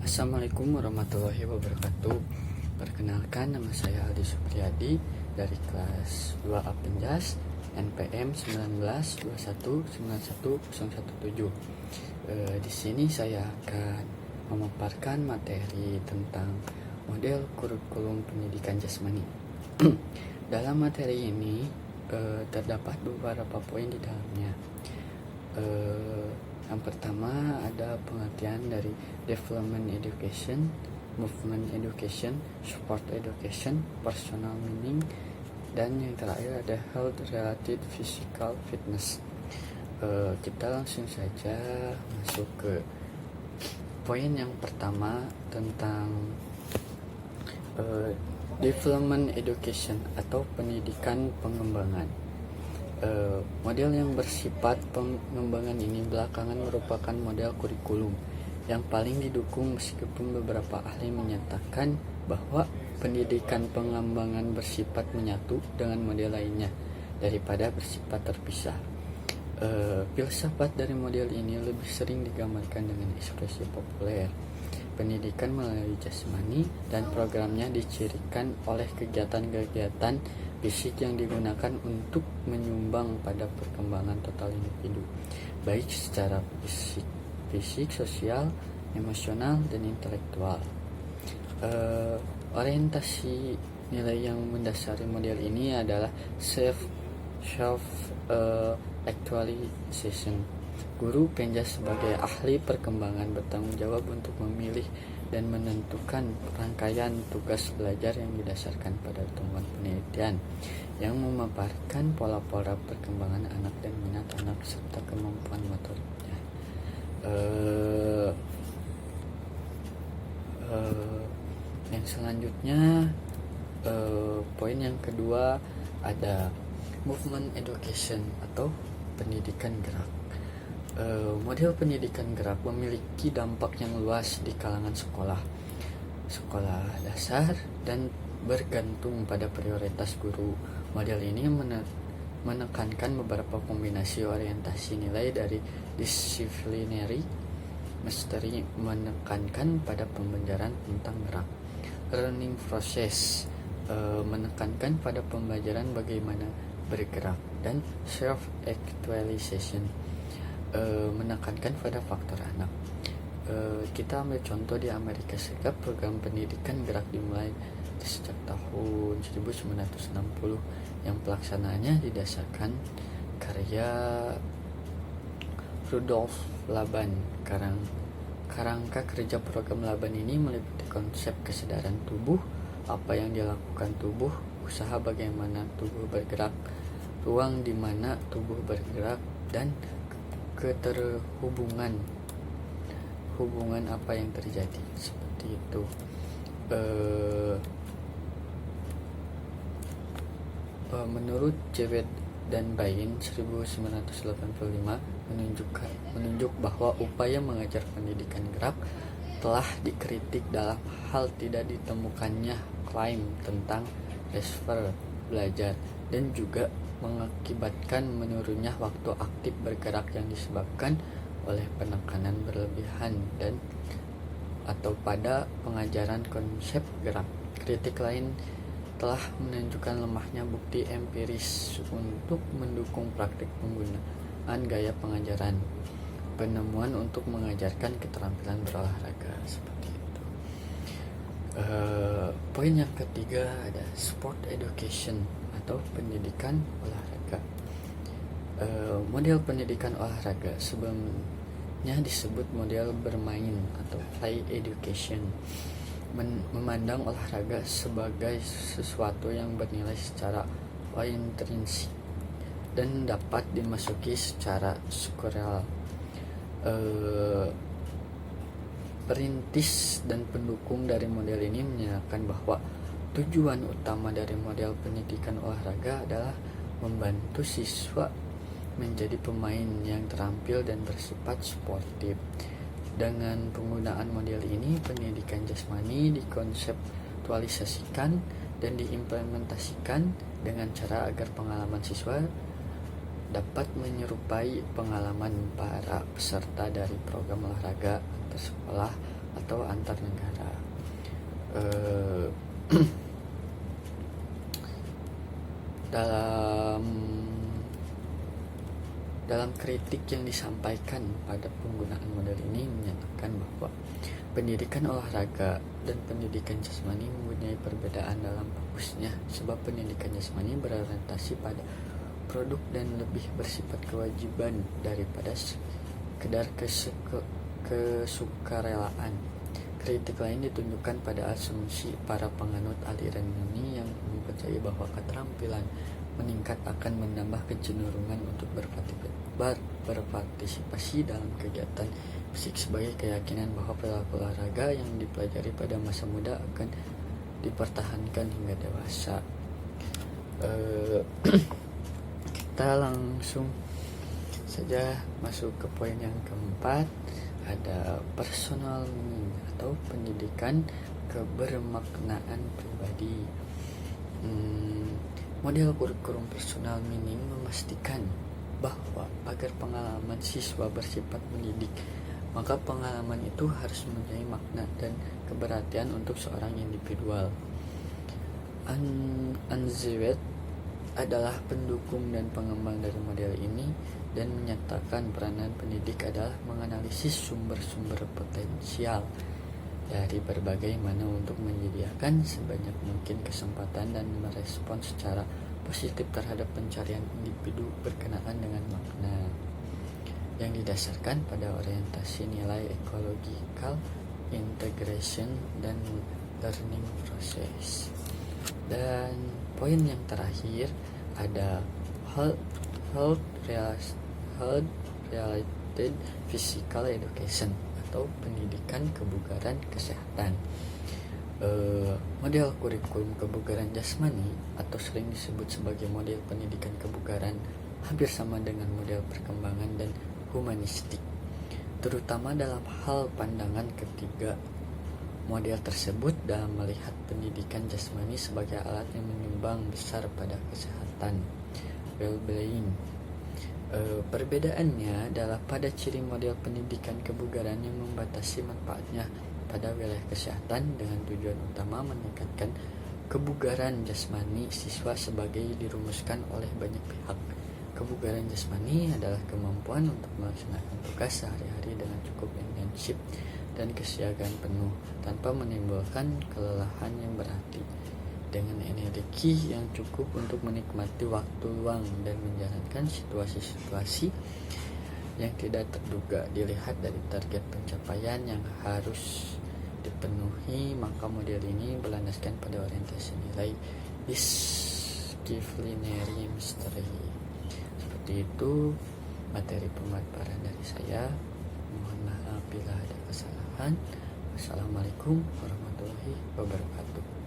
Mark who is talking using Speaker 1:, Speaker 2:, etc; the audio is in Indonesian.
Speaker 1: Assalamualaikum warahmatullahi wabarakatuh. Perkenalkan, nama saya Aldi Supriyadi dari kelas 2A Penjas NPM 19219117. Di sini saya akan memaparkan materi tentang model kurikulum pendidikan jasmani. Dalam materi ini terdapat beberapa poin di dalamnya. Yang pertama ada pengertian dari development education, movement education, support education, personal meaning, dan yang terakhir ada health related physical fitness. Kita langsung saja masuk ke poin yang pertama tentang development education atau pendidikan pengembangan. Model yang bersifat pengembangan ini belakangan merupakan model kurikulum yang paling didukung, meskipun beberapa ahli menyatakan bahwa pendidikan pengembangan bersifat menyatu dengan model lainnya daripada bersifat terpisah. Filsafat dari model ini lebih sering digambarkan dengan ekspresi populer. Pendidikan melalui jasmani dan programnya dicirikan oleh kegiatan-kegiatan fisik yang digunakan untuk menyumbang pada perkembangan total individu, baik secara fisik, sosial, emosional, dan intelektual. Orientasi nilai yang mendasari model ini adalah self actualization. Guru Penjas sebagai ahli perkembangan bertanggung jawab untuk memilih dan menentukan rangkaian tugas belajar yang didasarkan pada temuan penelitian yang memaparkan pola-pola perkembangan anak dan minat anak serta kemampuan motoriknya. Yang selanjutnya, poin yang kedua ada movement education atau pendidikan gerak. Model pendidikan gerak memiliki dampak yang luas di kalangan sekolah dasar dan bergantung pada prioritas guru. Model ini menekankan beberapa kombinasi orientasi nilai dari disciplinary mastery, menekankan pada pembelajaran tentang gerak, learning process, menekankan pada pembelajaran bagaimana bergerak, dan self actualization, menekankan pada faktor anak. Kita ambil contoh di Amerika Serikat, program pendidikan gerak dimulai sejak tahun 1960 yang pelaksanaannya didasarkan karya Rudolf Laban. Kerangka kerja program Laban ini meliputi konsep kesadaran tubuh, apa yang dilakukan tubuh, usaha bagaimana tubuh bergerak, ruang di mana tubuh bergerak, dan keterhubungan apa yang terjadi, seperti itu. Menurut Jewett dan Bain 1985 menunjuk bahwa upaya mengajar pendidikan gerak telah dikritik dalam hal tidak ditemukannya klaim tentang transfer belajar, dan juga mengakibatkan menurunnya waktu aktif bergerak yang disebabkan oleh penekanan berlebihan dan atau pada pengajaran konsep gerak. Kritik lain telah menunjukkan lemahnya bukti empiris untuk mendukung praktik penggunaan gaya pengajaran penemuan untuk mengajarkan keterampilan berolahraga, seperti itu. Poin yang ketiga ada sport education atau pendidikan olahraga. Model pendidikan olahraga sebelumnya disebut model bermain atau play education, memandang olahraga sebagai sesuatu yang bernilai secara intrinsik dan dapat dimasuki secara struktural. Perintis dan pendukung dari model ini menyatakan bahwa tujuan utama dari model pendidikan olahraga adalah membantu siswa menjadi pemain yang terampil dan bersifat sportif. Dengan penggunaan model ini, pendidikan jasmani dikonseptualisasikan dan diimplementasikan dengan cara agar pengalaman siswa dapat menyerupai pengalaman para peserta dari program olahraga antar sekolah atau antar negara. Dalam kritik yang disampaikan pada penggunaan model ini menyatakan bahwa pendidikan olahraga dan pendidikan jasmani mempunyai perbedaan dalam fokusnya, sebab pendidikan jasmani berorientasi pada produk dan lebih bersifat kewajiban daripada sekedar kesukarelaan. Kritik lain ditunjukkan pada asumsi para penganut aliran ini yang mempercayai bahwa keterampilan meningkat akan menambah kecenderungan untuk berpartisipasi dalam kegiatan fisik, sebagai keyakinan bahwa perilaku olahraga yang dipelajari pada masa muda akan dipertahankan hingga dewasa. Kita langsung saja masuk ke poin yang keempat, ada personal meaning atau pendidikan kebermaknaan pribadi. Model kurikulum personal meaning memastikan bahwa agar pengalaman siswa bersifat mendidik, maka pengalaman itu harus mempunyai makna dan keberartian untuk seorang individual. Anzewet adalah pendukung dan pengembang dari model ini dan menyatakan peranan pendidik adalah menganalisis sumber-sumber potensial dari berbagai mana untuk menyediakan sebanyak mungkin kesempatan dan merespon secara positif terhadap pencarian individu berkenaan dengan makna yang didasarkan pada orientasi nilai ecological integration dan learning process. Dan poin yang terakhir ada health related physical education atau pendidikan kebugaran kesehatan. Model kurikulum kebugaran jasmani atau sering disebut sebagai model pendidikan kebugaran hampir sama dengan model perkembangan dan humanistik, terutama dalam hal pandangan ketiga model tersebut dalam melihat pendidikan jasmani sebagai alat yang menyumbang besar pada kesehatan, well-being. Perbedaannya adalah pada ciri model pendidikan kebugaran yang membatasi manfaatnya pada wilayah kesehatan dengan tujuan utama meningkatkan kebugaran jasmani siswa sebagai dirumuskan oleh banyak pihak. Kebugaran jasmani adalah kemampuan untuk melaksanakan tugas sehari-hari dengan cukup intensif dan kesiagaan penuh tanpa menimbulkan kelelahan yang berarti, dengan energi yang cukup untuk menikmati waktu luang dan menjalankan situasi-situasi yang tidak terduga. Dilihat dari target pencapaian yang harus dipenuhi, maka model ini berlandaskan pada orientasi nilai disciplinary mystery. Seperti itu materi pemaparan dari saya. Mohon maaf bila ada kesalahan. Wassalamualaikum warahmatullahi wabarakatuh.